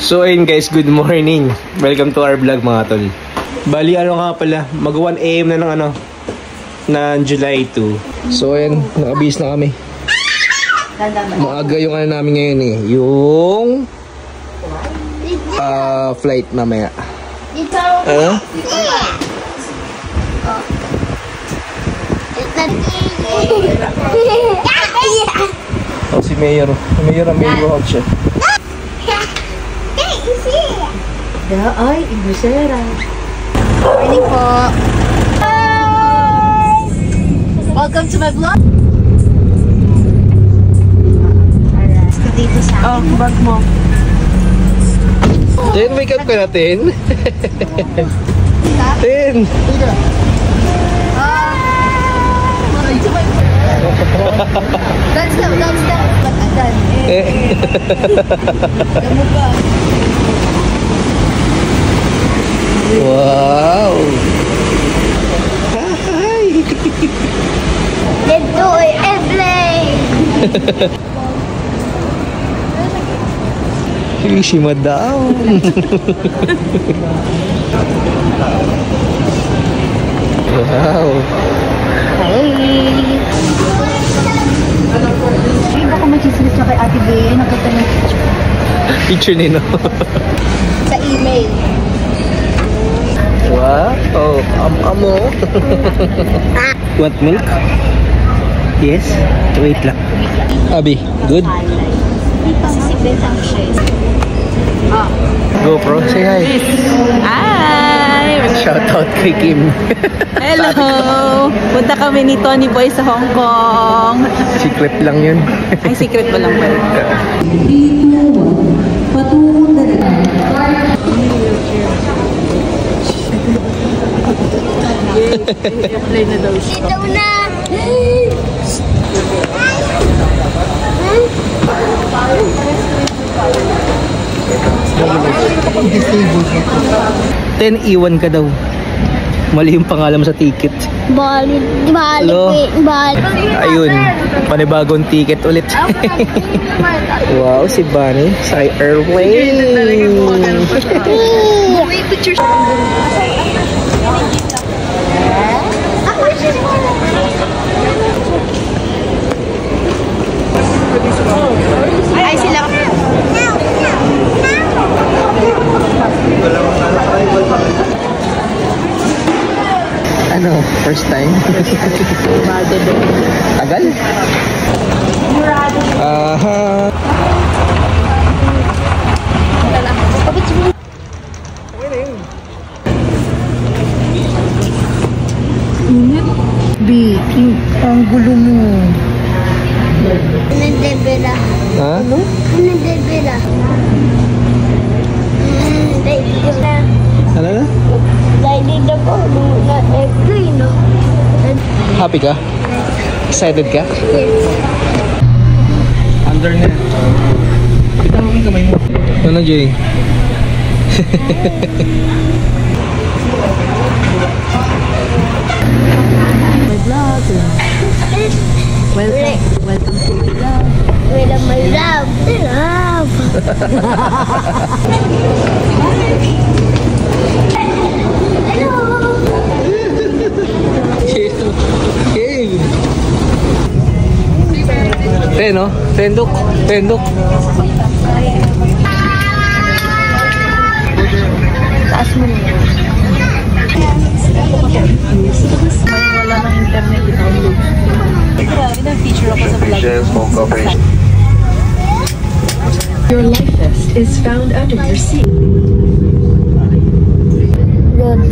So ayun guys, good morning. Welcome to our vlog mga tol. Bali ano nga pala, mag 1 AM na ng ano, na July 2. So ayun, nakabihis na kami. Maaga yung ano namin ngayon eh, yung flight mamaya. Oh, si Mayor. Si Mayor ang may buhok siya. Ay, ibusera. Morning po. Welcome to my vlog. Dito sa akin. Bag mo. Ten, wake up ka na, Ten. Ten. Let's go. Wow. Hi. Let's do it, airplane. Si Madam. Wow. Ay, baka machismis na kay Ate Bea. Nakita ng picture. Picture nino. Sa email. Wow. Oh, amo. Want milk? Yes. Wait lang. Abi, good? Sisiklete ang siya. GoPro, say hi. Hi! Shout out kay Kim. Hello! Punta kami ni Tony Boy sa Hong Kong. Secret lang yun. Ay, secret pa lang pala. I-apply na daw siya. Ito na! Ten, iwan ka daw. Mali yung pangalan mo sa ticket. Balik. Ayun, panibagong ticket ulit. Wow, si Bunny sa Airway. Ay, sila. Ano, first time? Tagal? Aha. B, ang gulo mo. Nandebela. Ha? Nandebela. Ano na? Dahil ako na airplane, no? Happy ka? Excited ka? Yes. Under na. Bitawan mo yung kamay mo. Ano, Jay? My vlog. Welcome to my vlog. Welcome my love. Love. Ten, no? Tendok. Taas mo na. May wala ng internet download. Grabe na feature ako sa vlog. Your life vest is found under your seat. Good.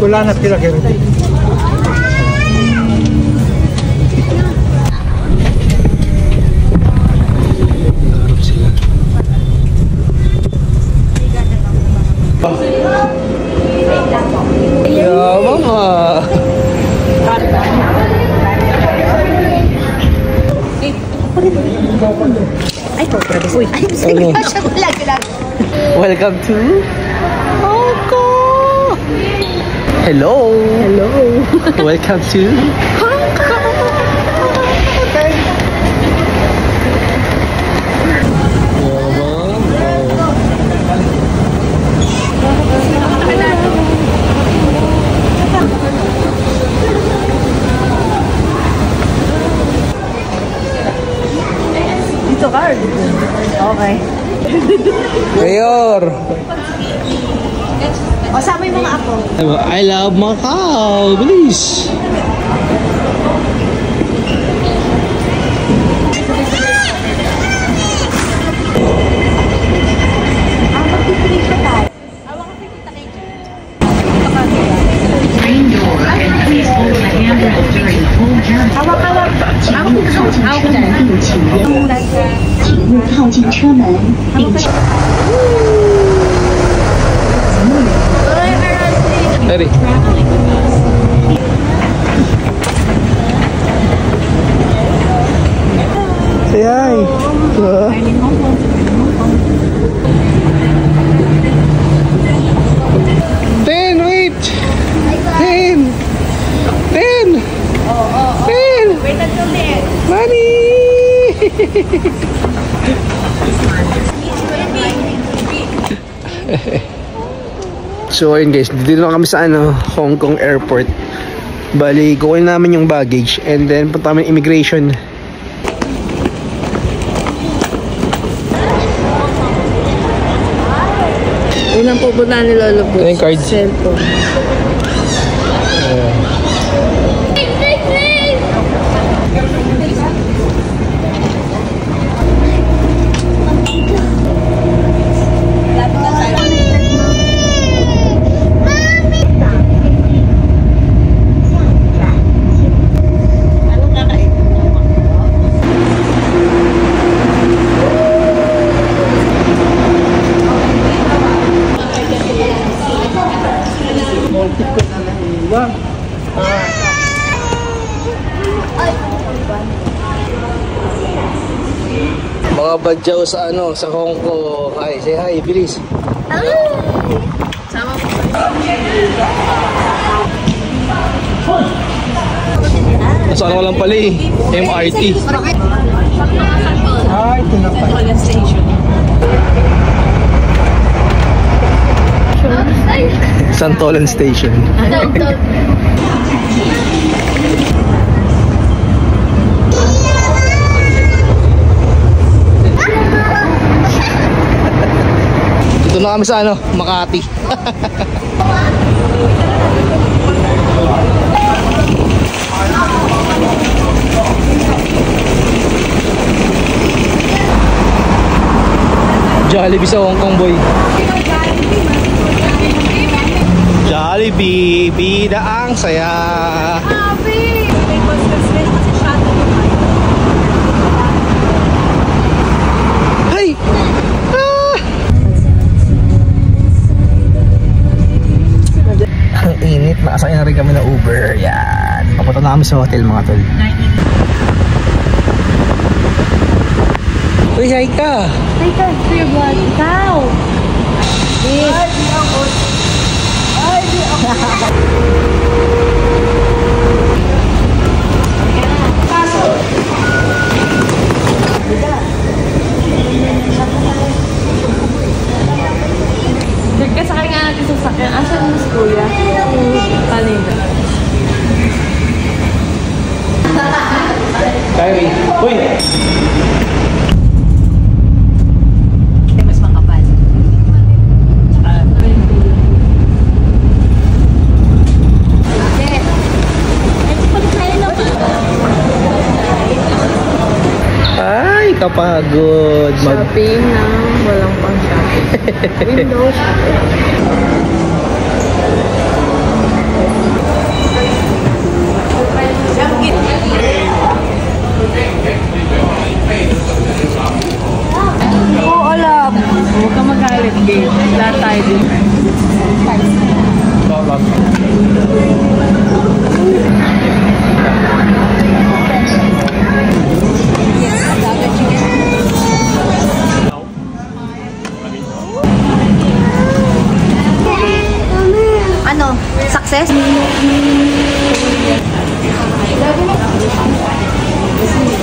wala na pila kaya rin. Yabang ah. Ay, po, grabe. Uy, ay, Ano? siya bulag. Welcome to Hong Kong. Hello. Hello. Welcome to Hong Kong. Dito card. Okay. Mayor. O, sama yung mga apo. I love Macau. Bilis. Magpipinig pa tayo. Train door. Please hold the handrail during full journey. 请勿靠近车门，并且 Ready. Say hi. Ten, wait. 10. 10. 10. Wait until then. Money. So ayun guys, dito na kami sa Hong Kong Airport. Bali, kukunin namin yung baggage and then punta kami immigration. Unang pupuntahan ni Lolo po. Ano yung cards? Cellphone. Mga badyaw sa sa Hong Kong. Hi, say hi, bilis. Nasaan ko lang pala MRT. Ay, tinapay. Santolan Station. Dito na kami sa Makati. Jollibee sa Hong Kong, boy. Jollibee, bida ang saya. Hey! Ang init, nakasakay na rin kami ng Uber. Yan. Papunta na kami sa hotel, mga tol. Uy, hi ka! Ay, ka, Sir Vlog. Ikaw. Nagkasakay nga natin sa sakyan. Asan mas kuya? Kanina. Kyrie, uy! Mas makapal. Ay, kapagod. Shopping na walang pang shopping. Window shopping. ano, success?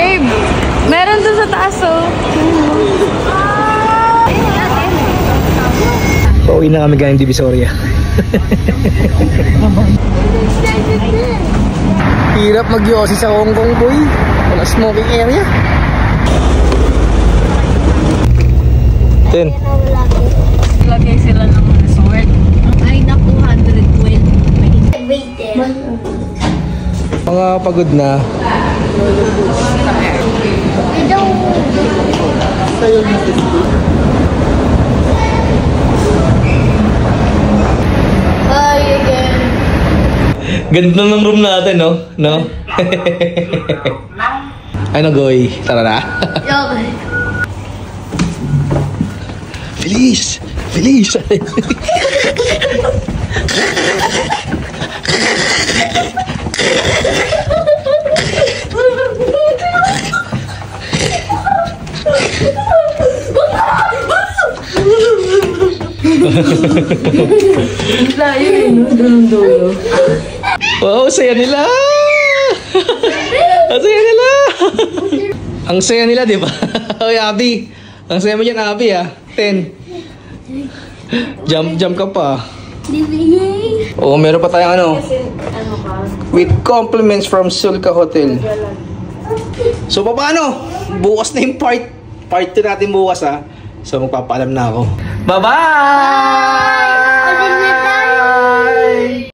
Babe, meron dun sa taas, oh. Pauwi na kami galing Divisoria. Hirap mag-yosi sa Hong Kong, boy. Wala smoking area. Ten. Lagay sila ng resort. Ay, na 212. Mga pagod na. Ganda ng room natin, no? No? Ano, Goy? Tara na. Feliz! Feliz! Wow, saya nila! Ang saya nila! Ang saya nila, di ba? Oy, Abby! Ang saya mo dyan, Abby, ah. 10. Jump ka pa. Oo, meron pa tayong ano. With compliments from Sulka Hotel. So, paano? Bukas na yung part 2 natin bukas, ha. So, magpapaalam na ako. Bye-bye!